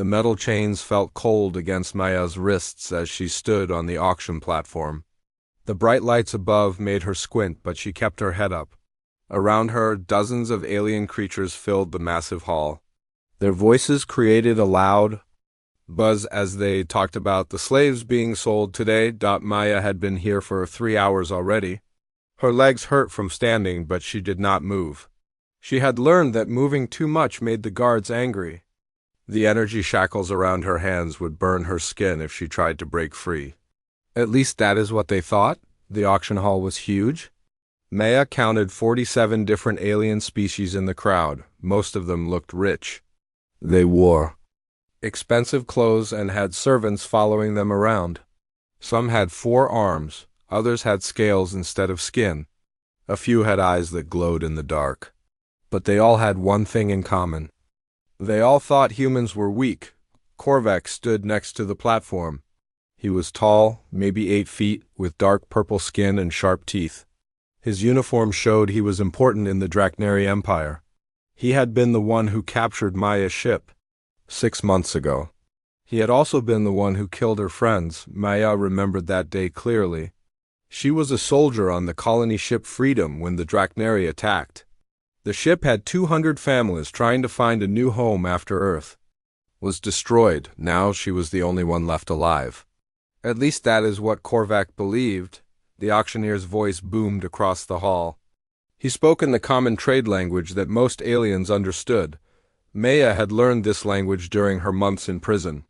The metal chains felt cold against Maya's wrists as she stood on the auction platform. The bright lights above made her squint, but she kept her head up. Around her, dozens of alien creatures filled the massive hall. Their voices created a loud buzz as they talked about the slaves being sold today. Maya had been here for 3 hours already. Her legs hurt from standing, but she did not move. She had learned that moving too much made the guards angry. The energy shackles around her hands would burn her skin if she tried to break free. At least that is what they thought. The auction hall was huge. Maya counted 47 different alien species in the crowd. Most of them looked rich. They wore expensive clothes and had servants following them around. Some had 4 arms, others had scales instead of skin. A few had eyes that glowed in the dark. But they all had one thing in common. They all thought humans were weak. Korvac stood next to the platform. He was tall, maybe 8 feet, with dark purple skin and sharp teeth. His uniform showed he was important in the Draknari Empire. He had been the one who captured Maya's ship 6 months ago. He had also been the one who killed her friends. Maya remembered that day clearly. She was a soldier on the colony ship Freedom when the Draknari attacked. The ship had 200 families trying to find a new home after Earth was destroyed. Now she was the only one left alive. At least that is what Korvac believed. The auctioneer's voice boomed across the hall. He spoke in the common trade language that most aliens understood. Maya had learned this language during her months in prison.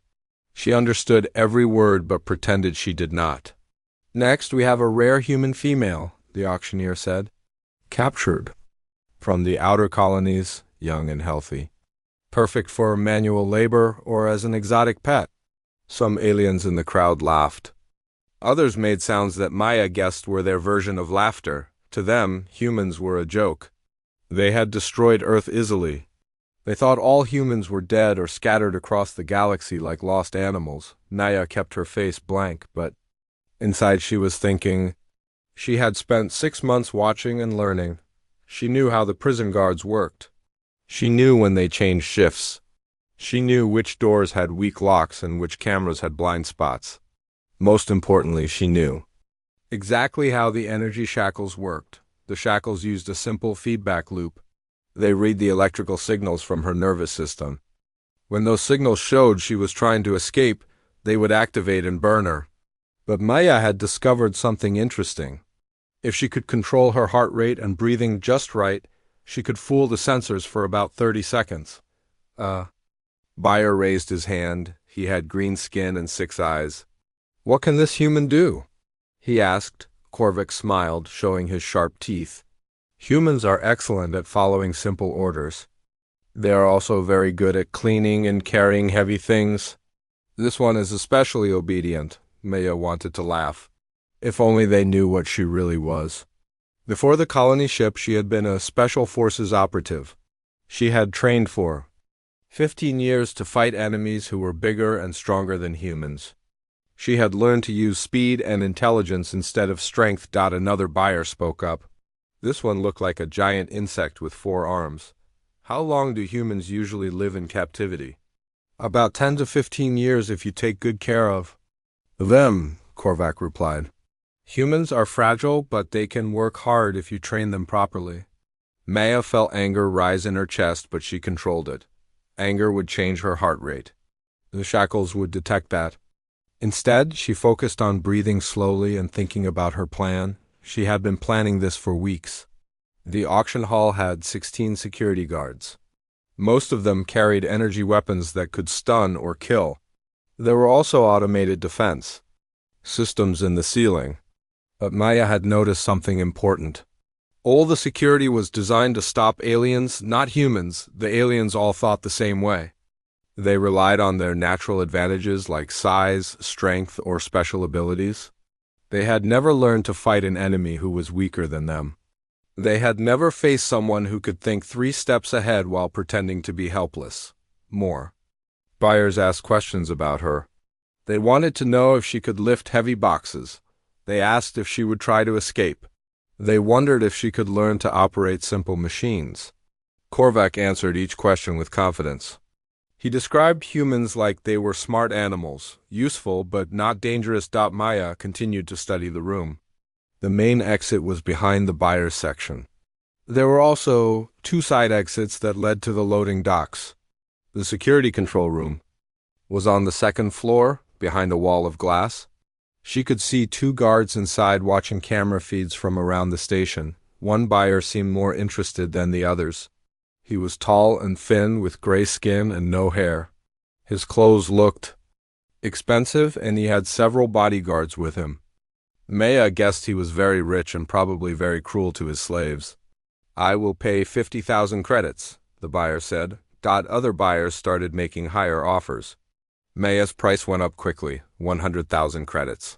She understood every word but pretended she did not. Next, we have a rare human female, the auctioneer said. Captured from the outer colonies, young and healthy. Perfect for manual labor or as an exotic pet. Some aliens in the crowd laughed. Others made sounds that Maya guessed were their version of laughter. To them, humans were a joke. They had destroyed Earth easily. They thought all humans were dead or scattered across the galaxy like lost animals. Maya kept her face blank, but inside she was thinking. She had spent 6 months watching and learning. She knew how the prison guards worked. She knew when they changed shifts. She knew which doors had weak locks and which cameras had blind spots. Most importantly, she knew exactly how the energy shackles worked. The shackles used a simple feedback loop. They read the electrical signals from her nervous system. When those signals showed she was trying to escape, they would activate and burn her. But Maya had discovered something interesting. If she could control her heart rate and breathing just right, she could fool the sensors for about 30 seconds. Bayer raised his hand. He had green skin and 6 eyes. What can this human do? He asked. Korvac smiled, showing his sharp teeth. Humans are excellent at following simple orders. They are also very good at cleaning and carrying heavy things. This one is especially obedient. Maya wanted to laugh. If only they knew what she really was. Before the colony ship, she had been a Special Forces operative. She had trained for 15 years to fight enemies who were bigger and stronger than humans. She had learned to use speed and intelligence instead of strength. Another buyer spoke up. This one looked like a giant insect with 4 arms. How long do humans usually live in captivity? About 10 to 15 years if you take good care of them, Korvac replied. Humans are fragile, but they can work hard if you train them properly. Maya felt anger rise in her chest, but she controlled it. Anger would change her heart rate. The shackles would detect that. Instead, she focused on breathing slowly and thinking about her plan. She had been planning this for weeks. The auction hall had 16 security guards. Most of them carried energy weapons that could stun or kill. There were also automated defense systems in the ceiling. But Maya had noticed something important. All the security was designed to stop aliens, not humans. The aliens all thought the same way. They relied on their natural advantages like size, strength, or special abilities. They had never learned to fight an enemy who was weaker than them. They had never faced someone who could think 3 steps ahead while pretending to be helpless. More. Buyers asked questions about her. They wanted to know if she could lift heavy boxes. They asked if she would try to escape. They wondered if she could learn to operate simple machines. Korvac answered each question with confidence. He described humans like they were smart animals, useful but not dangerous. Maya continued to study the room. The main exit was behind the buyer's section. There were also two side exits that led to the loading docks. The security control room was on the second floor, behind a wall of glass. She could see two guards inside watching camera feeds from around the station. One buyer seemed more interested than the others. He was tall and thin, with gray skin and no hair. His clothes looked expensive, and he had several bodyguards with him. Maya guessed he was very rich and probably very cruel to his slaves. "I will pay 50,000 credits, the buyer said. Other buyers started making higher offers. Maya's price went up quickly, 100,000 credits.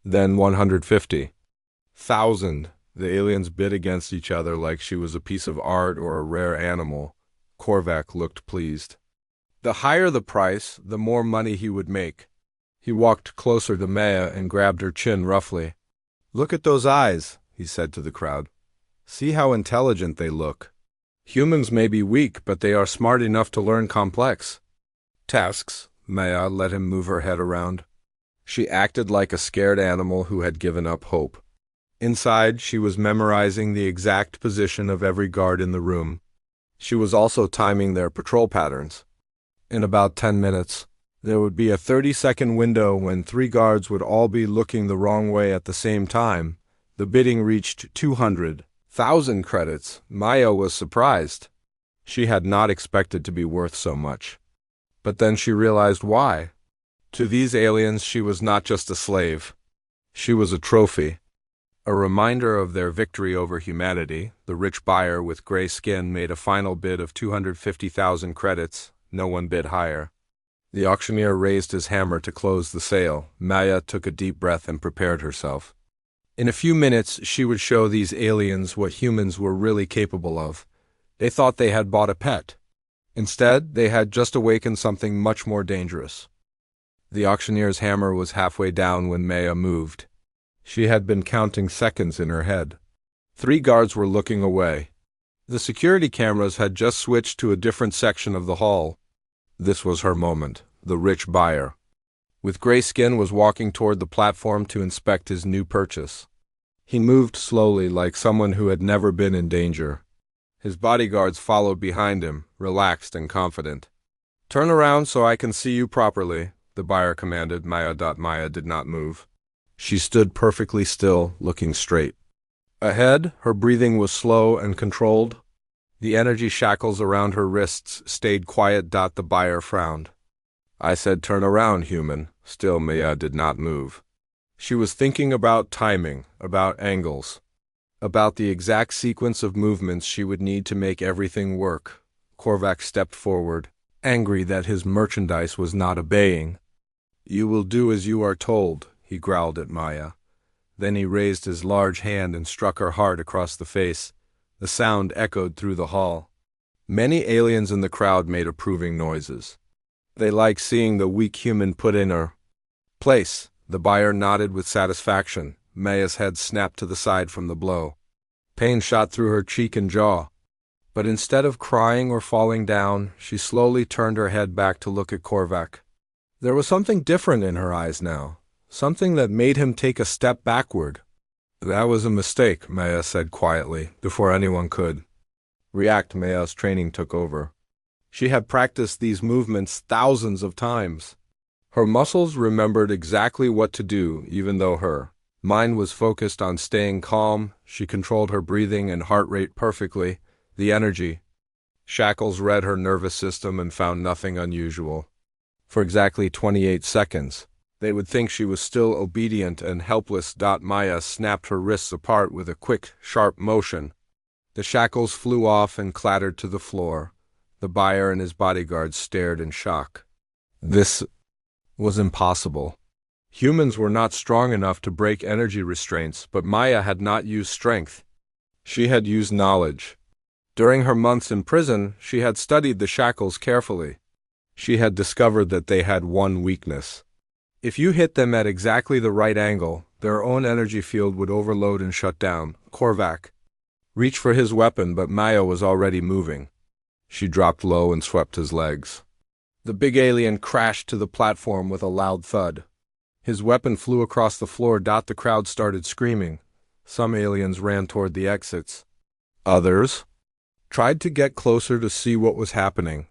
Then 150,000. The aliens bid against each other like she was a piece of art or a rare animal. Korvac looked pleased. The higher the price, the more money he would make. He walked closer to Maya and grabbed her chin roughly. "Look at those eyes," he said to the crowd. "See how intelligent they look. Humans may be weak, but they are smart enough to learn complex tasks." Maya let him move her head around. She acted like a scared animal who had given up hope. Inside, she was memorizing the exact position of every guard in the room. She was also timing their patrol patterns. In about 10 minutes, there would be a 30-second window when 3 guards would all be looking the wrong way at the same time. The bidding reached 200,000 credits. Maya was surprised. She had not expected to be worth so much. But then she realized why. To these aliens, she was not just a slave. She was a trophy. A reminder of their victory over humanity. The rich buyer with gray skin made a final bid of 250,000 credits. No one bid higher. The auctioneer raised his hammer to close the sale. Maya took a deep breath and prepared herself. In a few minutes, she would show these aliens what humans were really capable of. They thought they had bought a pet. Instead, they had just awakened something much more dangerous. The auctioneer's hammer was halfway down when Maya moved. She had been counting seconds in her head. 3 guards were looking away. The security cameras had just switched to a different section of the hall. This was her moment. The rich buyer with gray skin was walking toward the platform to inspect his new purchase. He moved slowly, like someone who had never been in danger. His bodyguards followed behind him, relaxed and confident. "Turn around so I can see you properly," the buyer commanded. Maya did not move. She stood perfectly still, looking straight. Ahead, her breathing was slow and controlled. The energy shackles around her wrists stayed quiet. The buyer frowned. "I said turn around, human." Still, Maya did not move. She was thinking about timing, about angles, about the exact sequence of movements she would need to make everything work. Korvac stepped forward, angry that his merchandise was not obeying. "You will do as you are told," he growled at Maya. Then he raised his large hand and struck her hard across the face. The sound echoed through the hall. Many aliens in the crowd made approving noises. They liked seeing the weak human put in her place. The buyer nodded with satisfaction. Maya's head snapped to the side from the blow. Pain shot through her cheek and jaw. But instead of crying or falling down, she slowly turned her head back to look at Korvac. There was something different in her eyes now, something that made him take a step backward. "That was a mistake," Maya said quietly, before anyone could react. Maya's training took over. She had practiced these movements thousands of times. Her muscles remembered exactly what to do, even though her mind was focused on staying calm. She controlled her breathing and heart rate perfectly. The energy shackles read her nervous system and found nothing unusual. For exactly 28 seconds, they would think she was still obedient and helpless. Maya snapped her wrists apart with a quick, sharp motion. The shackles flew off and clattered to the floor. The buyer and his bodyguards stared in shock. This was impossible. Humans were not strong enough to break energy restraints, but Maya had not used strength. She had used knowledge. During her months in prison, she had studied the shackles carefully. She had discovered that they had one weakness. If you hit them at exactly the right angle, their own energy field would overload and shut down. Korvac reached for his weapon, but Maya was already moving. She dropped low and swept his legs. The big alien crashed to the platform with a loud thud. His weapon flew across the floor. The crowd started screaming. Some aliens ran toward the exits. Others tried to get closer to see what was happening.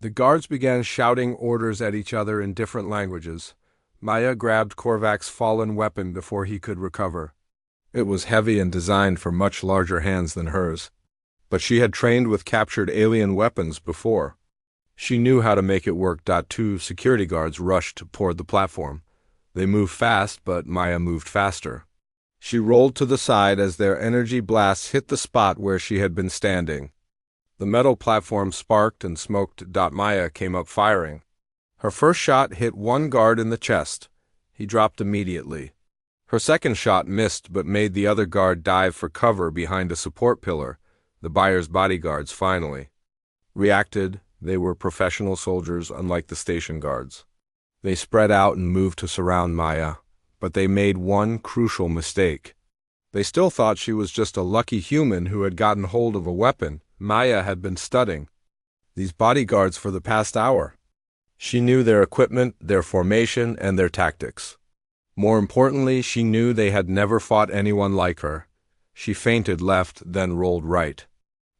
The guards began shouting orders at each other in different languages. Maya grabbed Korvac's fallen weapon before he could recover. It was heavy and designed for much larger hands than hers, but she had trained with captured alien weapons before. She knew how to make it work. Two security guards rushed toward the platform. They moved fast, but Maya moved faster. She rolled to the side as their energy blasts hit the spot where she had been standing. The metal platform sparked and smoked. Maya came up firing. Her first shot hit one guard in the chest. He dropped immediately. Her second shot missed but made the other guard dive for cover behind a support pillar. The buyer's bodyguards finally reacted. They were professional soldiers, unlike the station guards. They spread out and moved to surround Maya, but they made one crucial mistake. They still thought she was just a lucky human who had gotten hold of a weapon. Maya had been studying these bodyguards for the past hour. She knew their equipment, their formation, and their tactics. More importantly, she knew they had never fought anyone like her. She feinted left, then rolled right.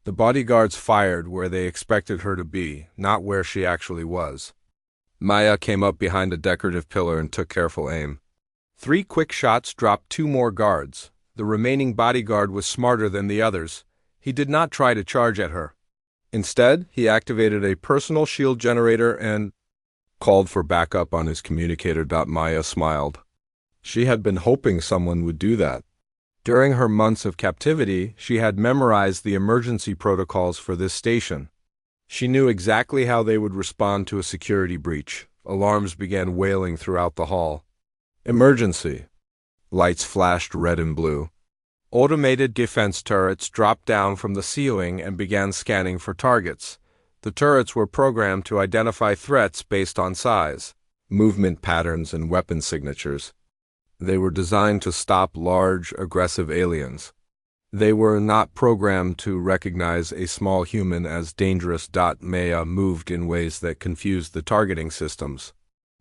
The bodyguards fired where they expected her to be, not where she actually was. Maya came up behind a decorative pillar and took careful aim. 3 quick shots dropped 2 more guards. The remaining bodyguard was smarter than the others. He did not try to charge at her. Instead, he activated a personal shield generator and called for backup on his communicator. Maya smiled. She had been hoping someone would do that. During her months of captivity, she had memorized the emergency protocols for this station. She knew exactly how they would respond to a security breach. Alarms began wailing throughout the hall. Emergency. Lights flashed red and blue. Automated defense turrets dropped down from the ceiling and began scanning for targets. The turrets were programmed to identify threats based on size, movement patterns, and weapon signatures. They were designed to stop large, aggressive aliens. They were not programmed to recognize a small human as dangerous. Maya moved in ways that confused the targeting systems.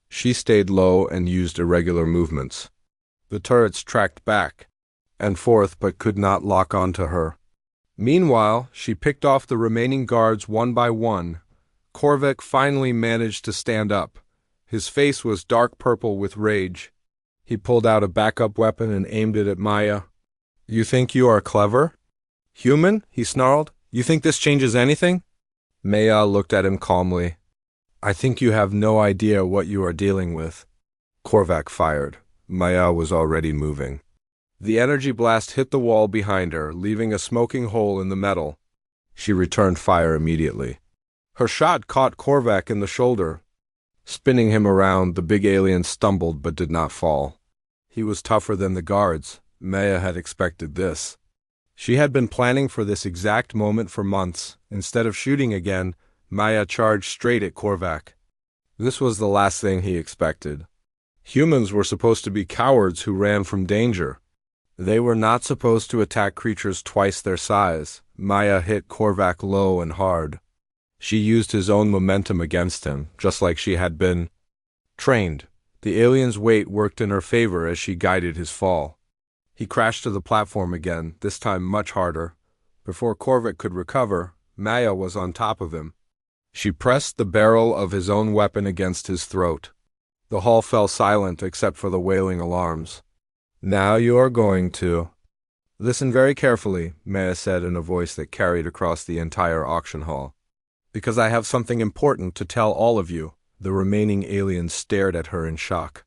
She stayed low and used irregular movements. The turrets tracked back and forth but could not lock onto her. Meanwhile, she picked off the remaining guards one by one. Korvac finally managed to stand up. His face was dark purple with rage. He pulled out a backup weapon and aimed it at Maya. "You think you are clever? Human?" he snarled. "You think this changes anything?" Maya looked at him calmly. "I think you have no idea what you are dealing with." Korvac fired. Maya was already moving. The energy blast hit the wall behind her, leaving a smoking hole in the metal. She returned fire immediately. Her shot caught Korvac in the shoulder. Spinning him around, the big alien stumbled but did not fall. He was tougher than the guards. Maya had expected this. She had been planning for this exact moment for months. Instead of shooting again, Maya charged straight at Korvac. This was the last thing he expected. Humans were supposed to be cowards who ran from danger. They were not supposed to attack creatures twice their size. Maya hit Korvac low and hard. She used his own momentum against him, just like she had been trained. The alien's weight worked in her favor as she guided his fall. He crashed to the platform again, this time much harder. Before Korvac could recover, Maya was on top of him. She pressed the barrel of his own weapon against his throat. The hall fell silent except for the wailing alarms. "Now you are going to listen very carefully," Maya said in a voice that carried across the entire auction hall. "Because I have something important to tell all of you." The remaining aliens stared at her in shock.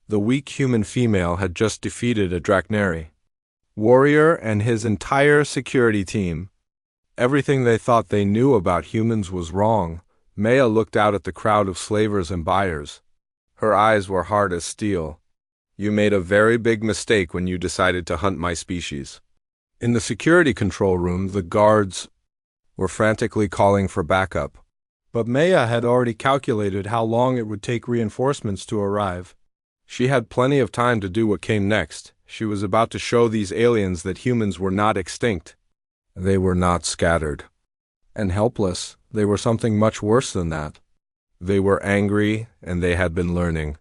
The weak human female had just defeated a Draknari warrior and his entire security team. Everything they thought they knew about humans was wrong. Maya looked out at the crowd of slavers and buyers. Her eyes were hard as steel. "You made a very big mistake when you decided to hunt my species." In the security control room, the guards were frantically calling for backup. But Maya had already calculated how long it would take reinforcements to arrive. She had plenty of time to do what came next. She was about to show these aliens that humans were not extinct. They were not scattered and helpless. They were something much worse than that. They were angry, and they had been learning.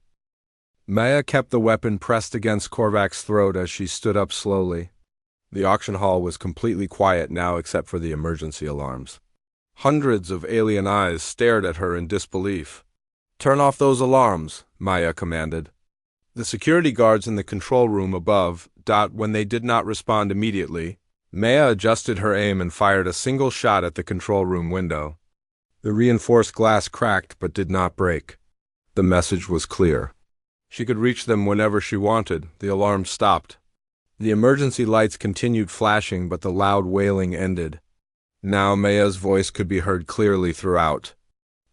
Maya kept the weapon pressed against Korvac's throat as she stood up slowly. The auction hall was completely quiet now except for the emergency alarms. Hundreds of alien eyes stared at her in disbelief. "Turn off those alarms," Maya commanded. The security guards in the control room above, when they did not respond immediately, Maya adjusted her aim and fired a single shot at the control room window. The reinforced glass cracked but did not break. The message was clear. She could reach them whenever she wanted. The alarm stopped. The emergency lights continued flashing, but the loud wailing ended. Now Maya's voice could be heard clearly throughout.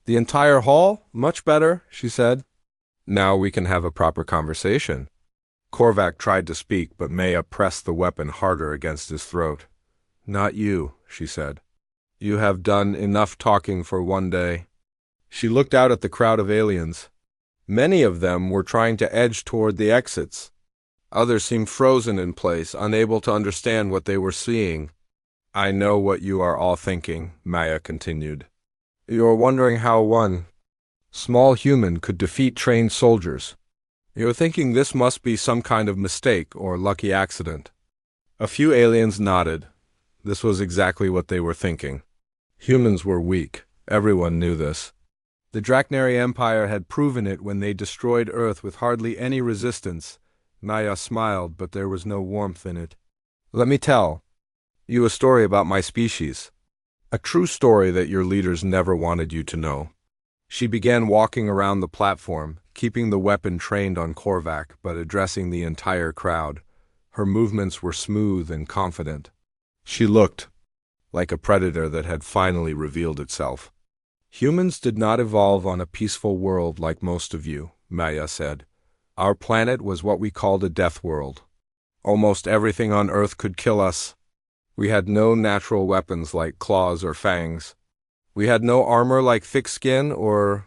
"The entire hall? Much better," she said. "Now we can have a proper conversation." Korvac tried to speak, but Maya pressed the weapon harder against his throat. "Not you," she said. "You have done enough talking for one day." She looked out at the crowd of aliens. Many of them were trying to edge toward the exits. Others seemed frozen in place, unable to understand what they were seeing. "I know what you are all thinking," Maya continued. "You are wondering how one small human could defeat trained soldiers. You are thinking this must be some kind of mistake or lucky accident." A few aliens nodded. This was exactly what they were thinking. Humans were weak. Everyone knew this. The Draknari Empire had proven it when they destroyed Earth with hardly any resistance. Maya smiled, but there was no warmth in it. "Let me tell you a story about my species. A true story that your leaders never wanted you to know." She began walking around the platform, keeping the weapon trained on Korvac, but addressing the entire crowd. Her movements were smooth and confident. She looked like a predator that had finally revealed itself. "Humans did not evolve on a peaceful world like most of you," Maya said. "Our planet was what we called a death world. Almost everything on Earth could kill us. We had no natural weapons like claws or fangs. We had no armor like thick skin or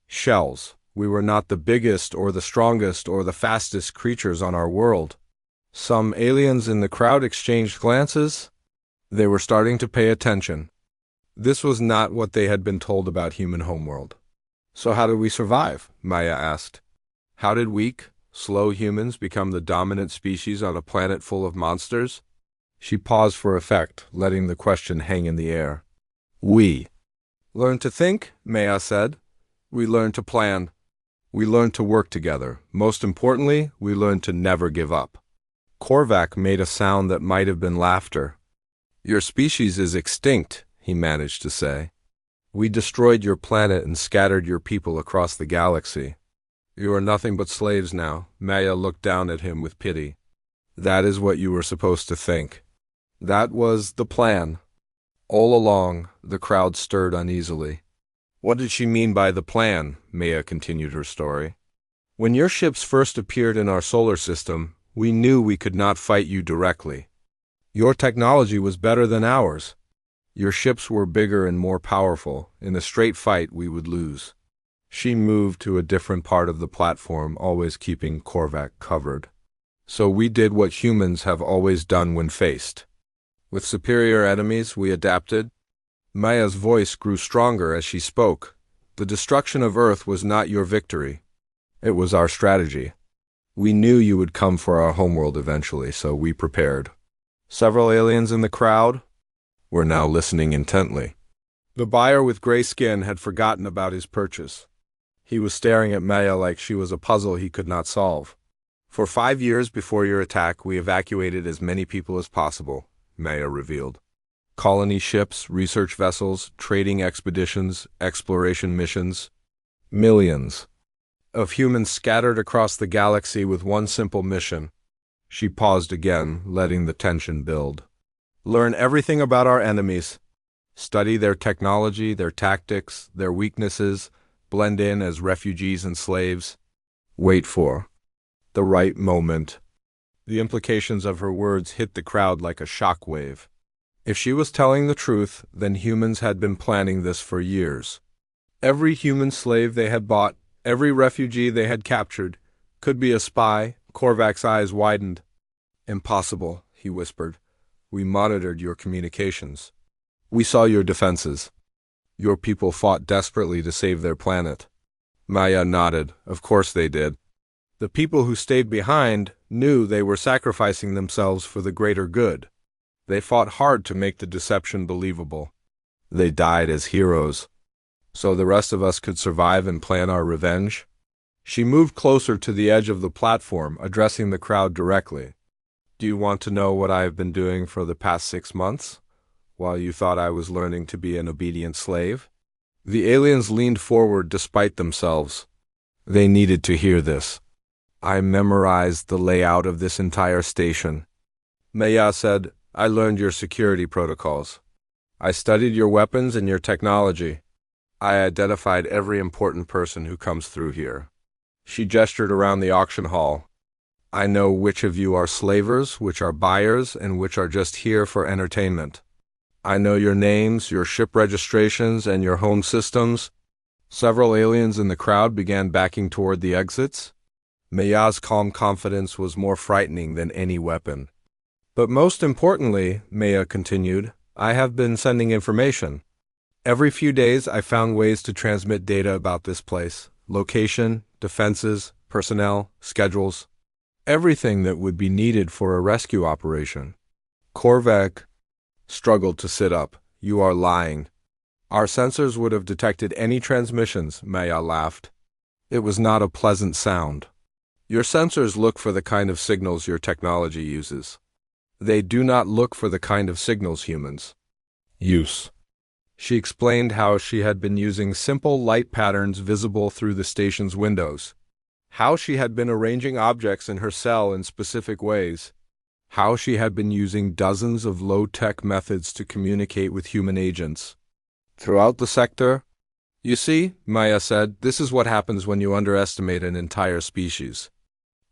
shells. We were not the biggest or the strongest or the fastest creatures on our world." Some aliens in the crowd exchanged glances. They were starting to pay attention. This was not what they had been told about human homeworld. "So how did we survive?" Maya asked. "How did weak, slow humans become the dominant species on a planet full of monsters?" She paused for effect, letting the question hang in the air. "We learned to think," Maya said. "We learned to plan. We learned to work together. Most importantly, we learned to never give up." Korvac made a sound that might have been laughter. "Your species is extinct," he managed to say. "We destroyed your planet and scattered your people across the galaxy. You are nothing but slaves now." Maya looked down at him with pity. "That is what you were supposed to think. That was the plan." All along, the crowd stirred uneasily. What did she mean by the plan? Maya continued her story. "When your ships first appeared in our solar system, we knew we could not fight you directly. Your technology was better than ours. Your ships were bigger and more powerful. In a straight fight, we would lose." She moved to a different part of the platform, always keeping Korvac covered. "So we did what humans have always done when faced. With superior enemies, we adapted." Maya's voice grew stronger as she spoke. "The destruction of Earth was not your victory. It was our strategy. We knew you would come for our homeworld eventually, so we prepared." Several aliens in the crowd were now listening intently. The buyer with gray skin had forgotten about his purchase. He was staring at Maya like she was a puzzle he could not solve. "For 5 years before your attack, we evacuated as many people as possible," Maya revealed. "Colony ships, research vessels, trading expeditions, exploration missions. Millions of humans scattered across the galaxy with one simple mission." She paused again, letting the tension build. "Learn everything about our enemies. Study their technology, their tactics, their weaknesses, blend in as refugees and slaves. Wait for the right moment." The implications of her words hit the crowd like a shock wave. If she was telling the truth, then humans had been planning this for years. Every human slave they had bought, every refugee they had captured, could be a spy. Korvac's eyes widened. "Impossible," he whispered. "We monitored your communications. We saw your defenses. Your people fought desperately to save their planet. Maya nodded. Of course they did. The people who stayed behind knew they were sacrificing themselves for the greater good. They fought hard to make the deception believable. They died as heroes, so the rest of us could survive and plan our revenge. She moved closer to the edge of the platform, addressing the crowd directly. Do you want to know what I have been doing for the past 6 months, while you thought I was learning to be an obedient slave? The aliens leaned forward despite themselves. They needed to hear this. I memorized the layout of this entire station. Maya said, I learned your security protocols. I studied your weapons and your technology. I identified every important person who comes through here. She gestured around the auction hall. I know which of you are slavers, which are buyers, and which are just here for entertainment. I know your names, your ship registrations, and your home systems. Several aliens in the crowd began backing toward the exits. Maya's calm confidence was more frightening than any weapon. But most importantly, Maya continued, I have been sending information. Every few days I found ways to transmit data about this place. Location, defenses, personnel, schedules. Everything that would be needed for a rescue operation. Korvac struggled to sit up. You are lying. Our sensors would have detected any transmissions, Maya laughed. It was not a pleasant sound. Your sensors look for the kind of signals your technology uses. They do not look for the kind of signals humans use. She explained how she had been using simple light patterns visible through the station's windows, how she had been arranging objects in her cell in specific ways, how she had been using dozens of low-tech methods to communicate with human agents. Throughout the sector, you see, Maya said, this is what happens when you underestimate an entire species.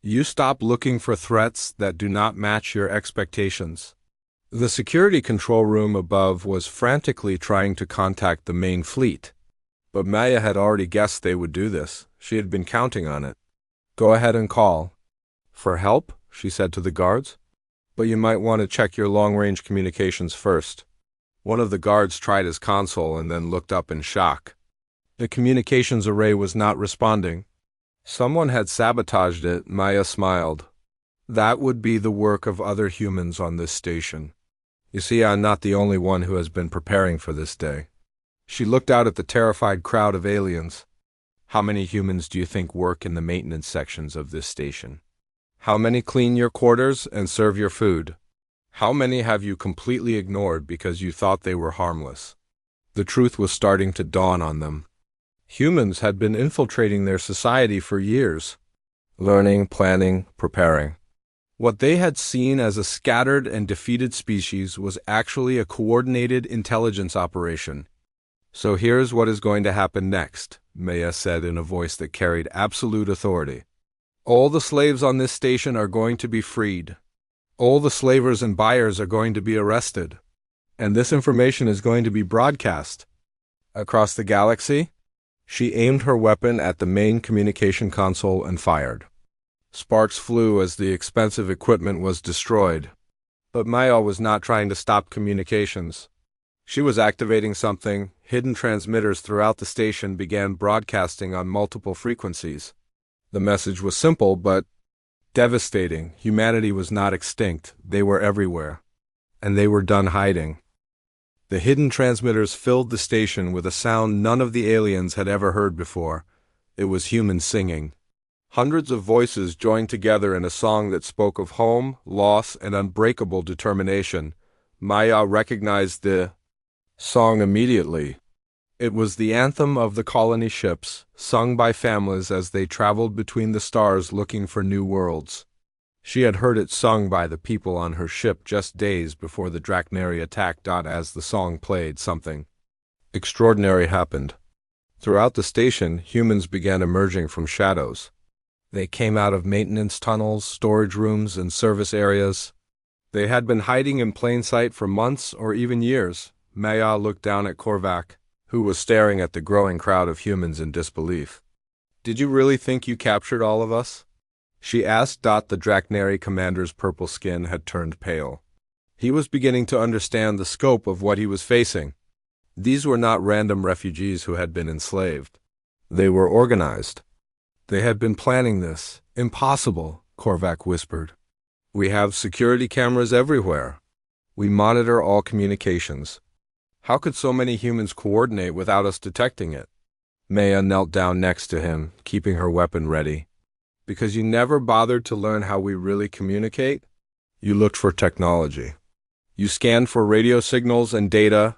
You stop looking for threats that do not match your expectations. The security control room above was frantically trying to contact the main fleet. But Maya had already guessed they would do this. She had been counting on it. Go ahead and call. For help? She said to the guards. But you might want to check your long-range communications first. One of the guards tried his console and then looked up in shock. The communications array was not responding. Someone had sabotaged it, Maya smiled. That would be the work of other humans on this station. You see, I'm not the only one who has been preparing for this day. She looked out at the terrified crowd of aliens. How many humans do you think work in the maintenance sections of this station? How many clean your quarters and serve your food? How many have you completely ignored because you thought they were harmless? The truth was starting to dawn on them. Humans had been infiltrating their society for years, learning, planning, preparing. What they had seen as a scattered and defeated species was actually a coordinated intelligence operation. So here's what is going to happen next, Maya said in a voice that carried absolute authority. All the slaves on this station are going to be freed. All the slavers and buyers are going to be arrested. And this information is going to be broadcast across the galaxy. She aimed her weapon at the main communication console and fired. Sparks flew as the expensive equipment was destroyed. But Maya was not trying to stop communications. She was activating something. Hidden transmitters throughout the station began broadcasting on multiple frequencies. The message was simple, but devastating. Humanity was not extinct. They were everywhere. And they were done hiding. The hidden transmitters filled the station with a sound none of the aliens had ever heard before. It was humans singing. Hundreds of voices joined together in a song that spoke of home, loss, and unbreakable determination. Maya recognized the song immediately. It was the anthem of the colony ships, sung by families as they traveled between the stars looking for new worlds. She had heard it sung by the people on her ship just days before the Drachneri attack. As the song played, something extraordinary happened. Throughout the station, humans began emerging from shadows. They came out of maintenance tunnels, storage rooms, and service areas. They had been hiding in plain sight for months or even years. Maya looked down at Korvac, who was staring at the growing crowd of humans in disbelief. Did you really think you captured all of us? She asked. The Drachneri commander's purple skin had turned pale. He was beginning to understand the scope of what he was facing. These were not random refugees who had been enslaved. They were organized. They had been planning this. Impossible, Korvac whispered. We have security cameras everywhere. We monitor all communications. How could so many humans coordinate without us detecting it? Maya knelt down next to him, keeping her weapon ready. Because you never bothered to learn how we really communicate? You looked for technology. You scanned for radio signals and data,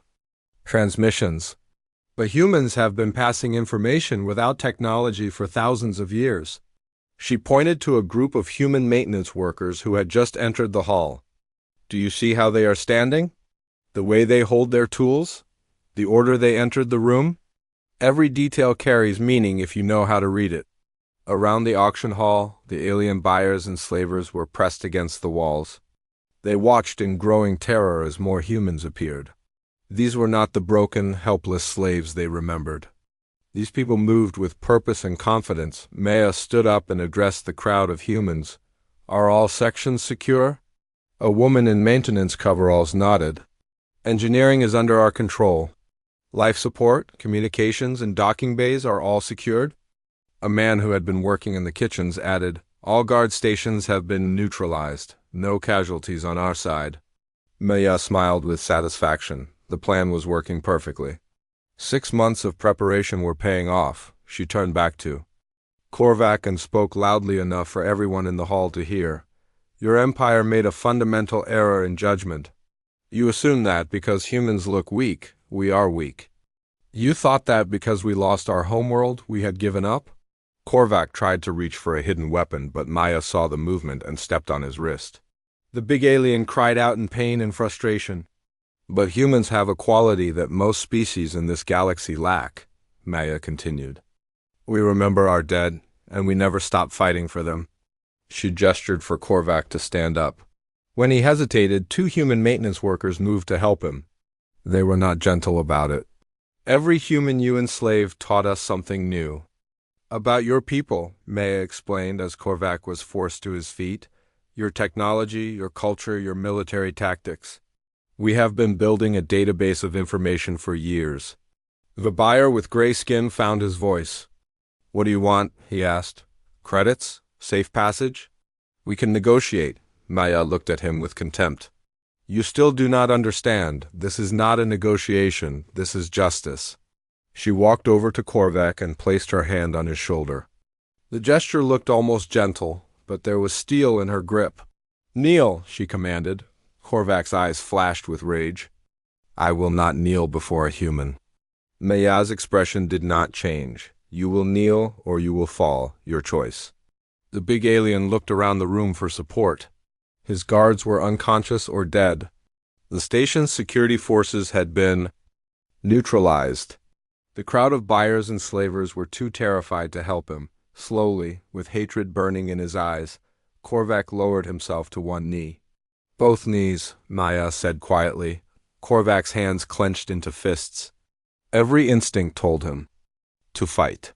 transmissions. But humans have been passing information without technology for thousands of years. She pointed to a group of human maintenance workers who had just entered the hall. Do you see how they are standing? The way they hold their tools? The order they entered the room? Every detail carries meaning if you know how to read it. Around the auction hall, the alien buyers and slavers were pressed against the walls. They watched in growing terror as more humans appeared. These were not the broken, helpless slaves they remembered. These people moved with purpose and confidence. Maya stood up and addressed the crowd of humans. Are all sections secure? A woman in maintenance coveralls nodded. Engineering is under our control. Life support, communications, and docking bays are all secured? A man who had been working in the kitchens added, all guard stations have been neutralized. No casualties on our side. Maya smiled with satisfaction. The plan was working perfectly. 6 months of preparation were paying off. She turned back to Korvac and spoke loudly enough for everyone in the hall to hear. Your empire made a fundamental error in judgment. You assume that because humans look weak, we are weak. You thought that because we lost our homeworld, we had given up? Korvac tried to reach for a hidden weapon, but Maya saw the movement and stepped on his wrist. The big alien cried out in pain and frustration. But humans have a quality that most species in this galaxy lack, Maya continued. We remember our dead, and we never stop fighting for them. She gestured for Korvac to stand up. When he hesitated, 2 human maintenance workers moved to help him. They were not gentle about it. Every human you enslaved taught us something new. About your people, Maya explained as Korvac was forced to his feet. Your technology, your culture, your military tactics. We have been building a database of information for years. The buyer with gray skin found his voice. What do you want? He asked. Credits? Safe passage? We can negotiate. Maya looked at him with contempt. You still do not understand. This is not a negotiation. This is justice. She walked over to Korvac and placed her hand on his shoulder. The gesture looked almost gentle, but there was steel in her grip. Kneel, she commanded. Korvac's eyes flashed with rage. I will not kneel before a human. Maya's expression did not change. You will kneel or you will fall, your choice. The big alien looked around the room for support. His guards were unconscious or dead. The station's security forces had been neutralized. The crowd of buyers and slavers were too terrified to help him. Slowly, with hatred burning in his eyes, Korvac lowered himself to one knee. Both knees, Maya said quietly. Korvac's hands clenched into fists. Every instinct told him to fight.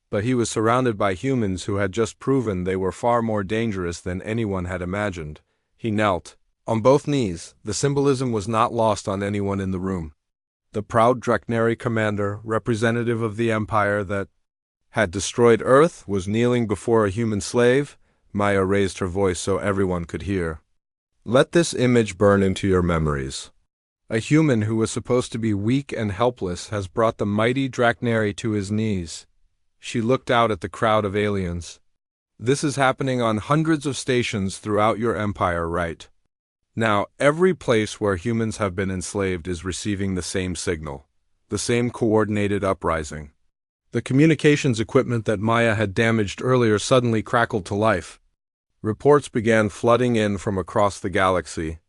But he was surrounded by humans who had just proven they were far more dangerous than anyone had imagined. He knelt. On both knees, the symbolism was not lost on anyone in the room. The proud Draknari commander, representative of the empire that had destroyed Earth, was kneeling before a human slave. Maya raised her voice so everyone could hear. Let this image burn into your memories. A human who was supposed to be weak and helpless has brought the mighty Draknari to his knees. She looked out at the crowd of aliens. This is happening on hundreds of stations throughout your empire, right? Now, every place where humans have been enslaved is receiving the same signal, the same coordinated uprising. The communications equipment that Maya had damaged earlier suddenly crackled to life. Reports began flooding in from across the galaxy.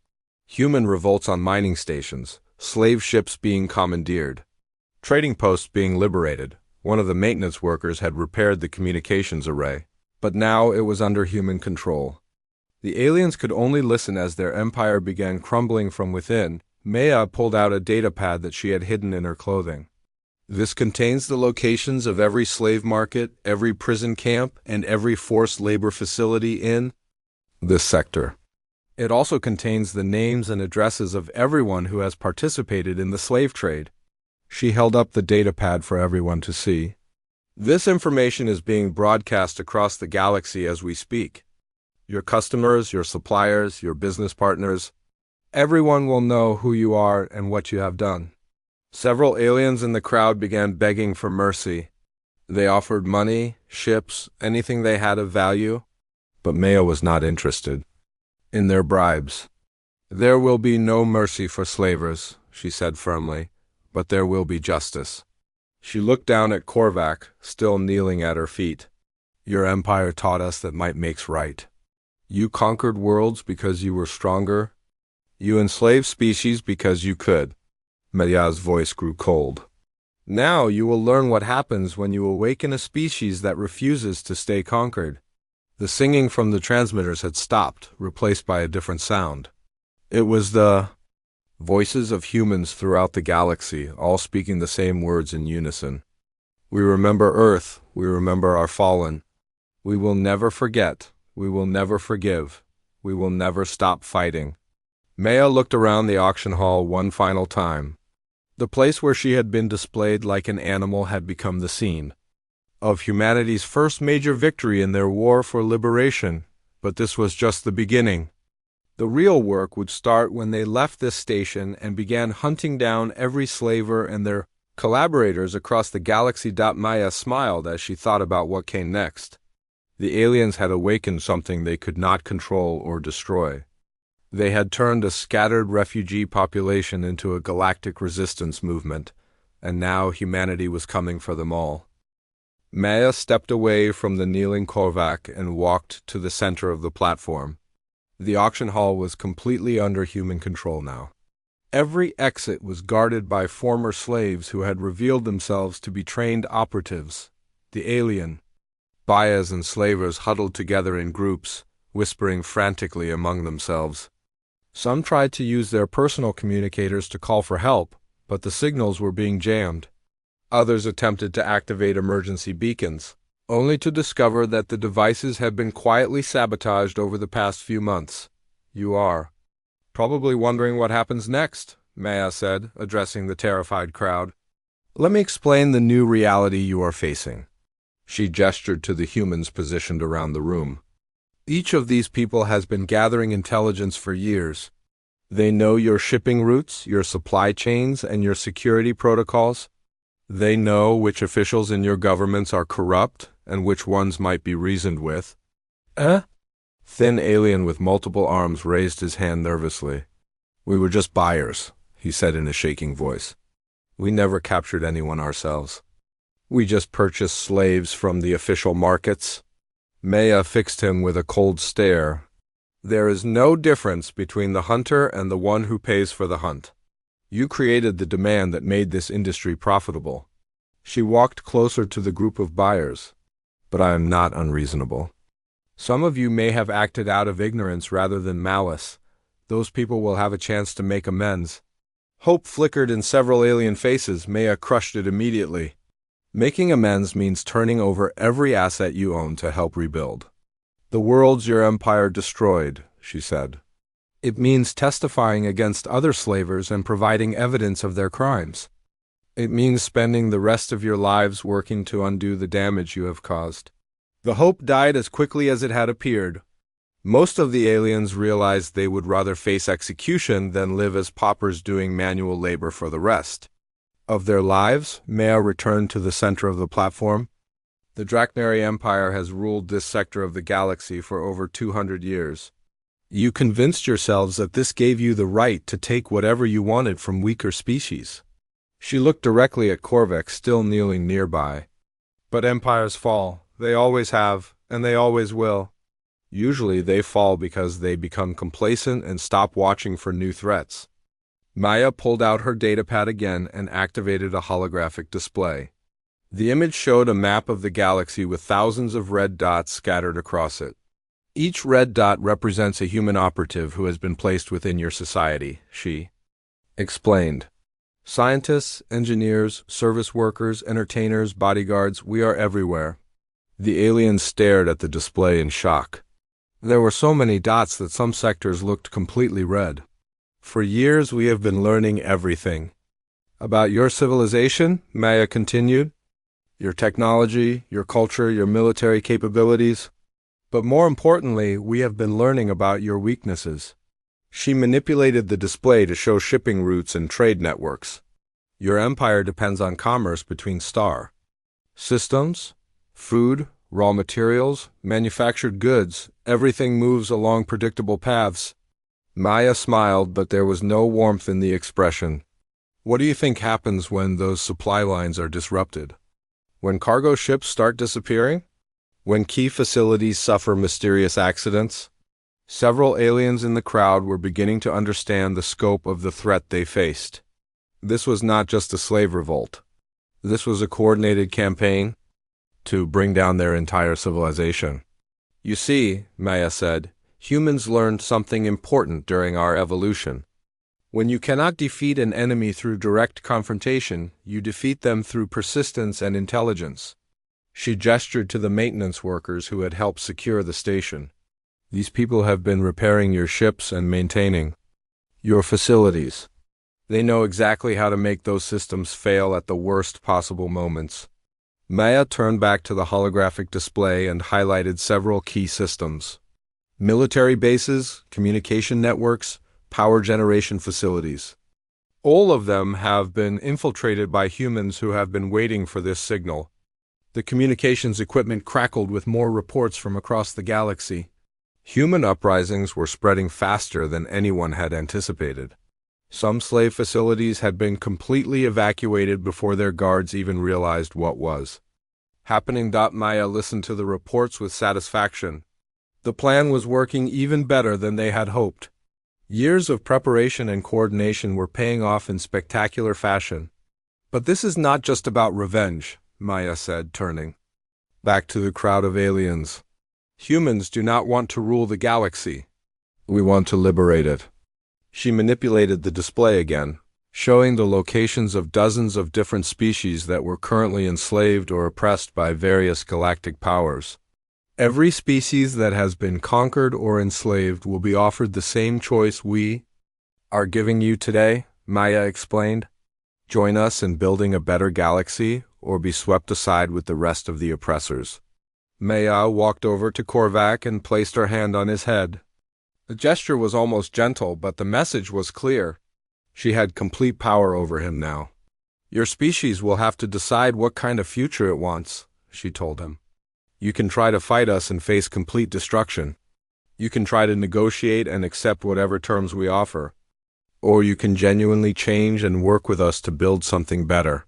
Human revolts on mining stations, slave ships being commandeered, trading posts being liberated. One of the maintenance workers had repaired the communications array, but now it was under human control. The aliens could only listen as their empire began crumbling from within. Maya pulled out a datapad that she had hidden in her clothing. This contains the locations of every slave market, every prison camp, and every forced labor facility in this sector. It also contains the names and addresses of everyone who has participated in the slave trade. She held up the datapad for everyone to see. This information is being broadcast across the galaxy as we speak. Your customers, your suppliers, your business partners, everyone will know who you are and what you have done. Several aliens in the crowd began begging for mercy. They offered money, ships, anything they had of value, but Maya was not interested in their bribes. There will be no mercy for slavers, she said firmly, but there will be justice. She looked down at Korvac, still kneeling at her feet. Your empire taught us that might makes right. You conquered worlds because you were stronger. You enslaved species because you could. Maya's voice grew cold. Now you will learn what happens when you awaken a species that refuses to stay conquered. The singing from the transmitters had stopped, replaced by a different sound. It was the voices of humans throughout the galaxy, all speaking the same words in unison. We remember Earth, we remember our fallen. We will never forget, we will never forgive, we will never stop fighting. Maya looked around the auction hall one final time. The place where she had been displayed like an animal had become the scene of humanity's first major victory in their war for liberation, but this was just the beginning. The real work would start when they left this station and began hunting down every slaver and their collaborators across the galaxy. Maya smiled as she thought about what came next. The aliens had awakened something they could not control or destroy. They had turned a scattered refugee population into a galactic resistance movement, and now humanity was coming for them all. Maya stepped away from the kneeling Korvac and walked to the center of the platform. The auction hall was completely under human control now. Every exit was guarded by former slaves who had revealed themselves to be trained operatives. The alien, buyers and slavers huddled together in groups, whispering frantically among themselves. Some tried to use their personal communicators to call for help, but the signals were being jammed. Others attempted to activate emergency beacons, only to discover that the devices had been quietly sabotaged over the past few months. You are probably wondering what happens next, Maya said, addressing the terrified crowd. Let me explain the new reality you are facing. She gestured to the humans positioned around the room. Each of these people has been gathering intelligence for years. They know your shipping routes, your supply chains, and your security protocols. They know which officials in your governments are corrupt and which ones might be reasoned with. Thin alien with multiple arms raised his hand nervously. We were just buyers, he said in a shaking voice. We never captured anyone ourselves. We just purchased slaves from the official markets. Maya fixed him with a cold stare. There is no difference between the hunter and the one who pays for the hunt. You created the demand that made this industry profitable. She walked closer to the group of buyers. But I am not unreasonable. Some of you may have acted out of ignorance rather than malice. Those people will have a chance to make amends. Hope flickered in several alien faces. Maya crushed it immediately. Making amends means turning over every asset you own to help rebuild the worlds your empire destroyed, she said. It means testifying against other slavers and providing evidence of their crimes. It means spending the rest of your lives working to undo the damage you have caused. The hope died as quickly as it had appeared. Most of the aliens realized they would rather face execution than live as paupers doing manual labor for the rest of their lives. Maya returned to the center of the platform. The Draknari Empire has ruled this sector of the galaxy for over 200 years. You convinced yourselves that this gave you the right to take whatever you wanted from weaker species. She looked directly at Korvac, still kneeling nearby. But empires fall. They always have, and they always will. Usually they fall because they become complacent and stop watching for new threats. Maya pulled out her datapad again and activated a holographic display. The image showed a map of the galaxy with thousands of red dots scattered across it. Each red dot represents a human operative who has been placed within your society, she explained. Scientists, engineers, service workers, entertainers, bodyguards, we are everywhere. The aliens stared at the display in shock. There were so many dots that some sectors looked completely red. For years we have been learning everything. About your civilization, Maya continued. Your technology, your culture, your military capabilities. But more importantly, we have been learning about your weaknesses. She manipulated the display to show shipping routes and trade networks. Your empire depends on commerce between star systems, food, raw materials, manufactured goods. Everything moves along predictable paths. Maya smiled, but there was no warmth in the expression. What do you think happens when those supply lines are disrupted? When cargo ships start disappearing? When key facilities suffer mysterious accidents? Several aliens in the crowd were beginning to understand the scope of the threat they faced. This was not just a slave revolt. This was a coordinated campaign to bring down their entire civilization. You see, Maya said, humans learned something important during our evolution. When you cannot defeat an enemy through direct confrontation, you defeat them through persistence and intelligence. She gestured to the maintenance workers who had helped secure the station. These people have been repairing your ships and maintaining your facilities. They know exactly how to make those systems fail at the worst possible moments. Maya turned back to the holographic display and highlighted several key systems. Military bases, communication networks, power generation facilities. All of them have been infiltrated by humans who have been waiting for this signal. The communications equipment crackled with more reports from across the galaxy. Human uprisings were spreading faster than anyone had anticipated. Some slave facilities had been completely evacuated before their guards even realized what was happening. Maya listened to the reports with satisfaction. The plan was working even better than they had hoped. Years of preparation and coordination were paying off in spectacular fashion. But this is not just about revenge, Maya said, turning back to the crowd of aliens. Humans do not want to rule the galaxy. We want to liberate it. She manipulated the display again, showing the locations of dozens of different species that were currently enslaved or oppressed by various galactic powers. Every species that has been conquered or enslaved will be offered the same choice we are giving you today, Maya explained. Join us in building a better galaxy or be swept aside with the rest of the oppressors. Maya walked over to Korvac and placed her hand on his head. The gesture was almost gentle, but the message was clear. She had complete power over him now. Your species will have to decide what kind of future it wants, she told him. You can try to fight us and face complete destruction. You can try to negotiate and accept whatever terms we offer. Or you can genuinely change and work with us to build something better.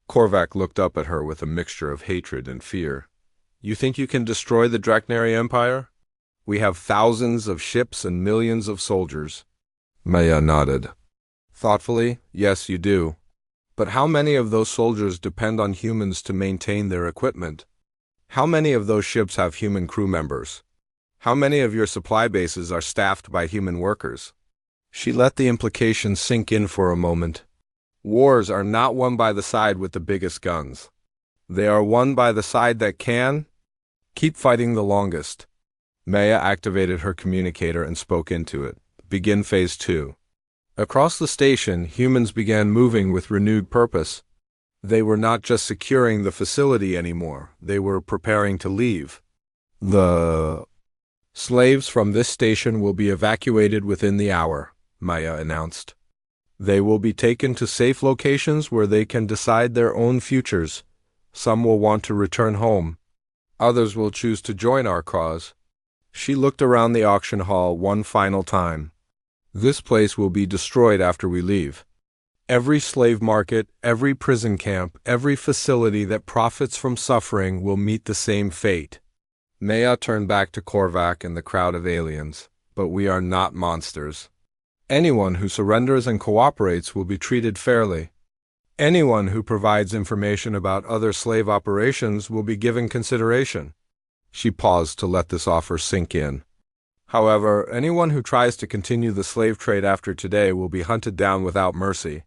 Korvac looked up at her with a mixture of hatred and fear. You think you can destroy the Draknari Empire? We have thousands of ships and millions of soldiers. Maya nodded. Thoughtfully, yes, you do. But how many of those soldiers depend on humans to maintain their equipment? How many of those ships have human crew members? How many of your supply bases are staffed by human workers? She let the implication sink in for a moment. Wars are not won by the side with the biggest guns. They are won by the side that can keep fighting the longest. Maya activated her communicator and spoke into it. Begin Phase 2. Across the station, humans began moving with renewed purpose. They were not just securing the facility anymore, they were preparing to leave. The slaves from this station will be evacuated within the hour, Maya announced. They will be taken to safe locations where they can decide their own futures. Some will want to return home. Others will choose to join our cause. She looked around the auction hall one final time. This place will be destroyed after we leave. Every slave market, every prison camp, every facility that profits from suffering will meet the same fate. Maya turned back to Korvac and the crowd of aliens. But we are not monsters. Anyone who surrenders and cooperates will be treated fairly. Anyone who provides information about other slave operations will be given consideration. She paused to let this offer sink in. However, anyone who tries to continue the slave trade after today will be hunted down without mercy.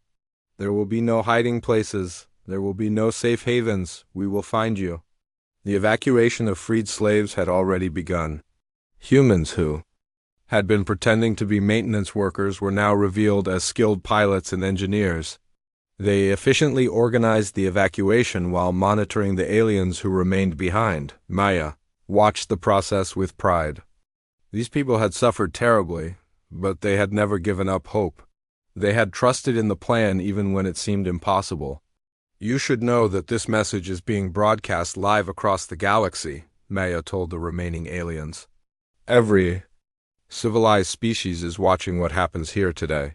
There will be no hiding places. There will be no safe havens. We will find you. The evacuation of freed slaves had already begun. Humans who had been pretending to be maintenance workers were now revealed as skilled pilots and engineers. They efficiently organized the evacuation while monitoring the aliens who remained behind. Maya watched the process with pride. These people had suffered terribly, but they had never given up hope. They had trusted in the plan even when it seemed impossible. You should know that this message is being broadcast live across the galaxy, Maya told the remaining aliens. Every civilized species is watching what happens here today.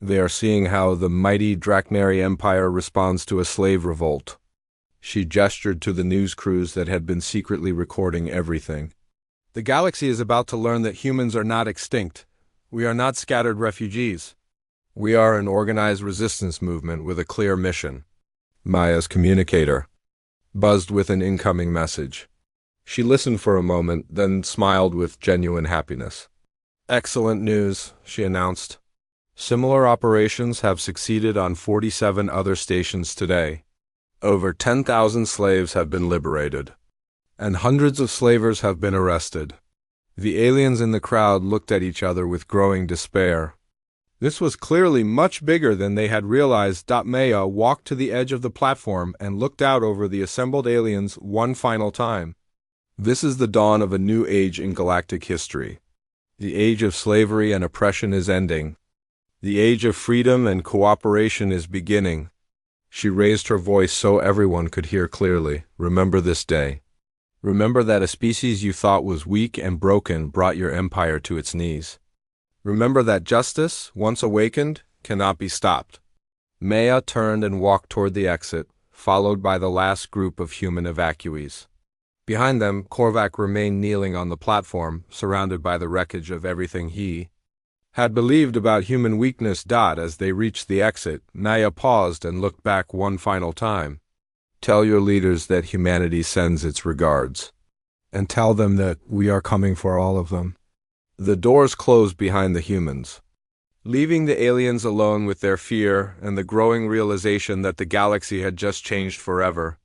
They are seeing how the mighty Draknari Empire responds to a slave revolt. She gestured to the news crews that had been secretly recording everything. The galaxy is about to learn that humans are not extinct. We are not scattered refugees. We are an organized resistance movement with a clear mission. Maya's communicator buzzed with an incoming message. She listened for a moment, then smiled with genuine happiness. Excellent news, she announced. Similar operations have succeeded on 47 other stations today. Over 10,000 slaves have been liberated, and hundreds of slavers have been arrested. The aliens in the crowd looked at each other with growing despair. This was clearly much bigger than they had realized. Maya walked to the edge of the platform and looked out over the assembled aliens one final time. This is the dawn of a new age in galactic history. The age of slavery and oppression is ending. The age of freedom and cooperation is beginning. She raised her voice so everyone could hear clearly. Remember this day. Remember that a species you thought was weak and broken brought your empire to its knees. Remember that justice, once awakened, cannot be stopped. Maya turned and walked toward the exit, followed by the last group of human evacuees. Behind them, Korvac remained kneeling on the platform, surrounded by the wreckage of everything he had believed about human weakness. As they reached the exit, Maya paused and looked back one final time. Tell your leaders that humanity sends its regards. And tell them that we are coming for all of them. The doors closed behind the humans, leaving the aliens alone with their fear and the growing realization that the galaxy had just changed forever.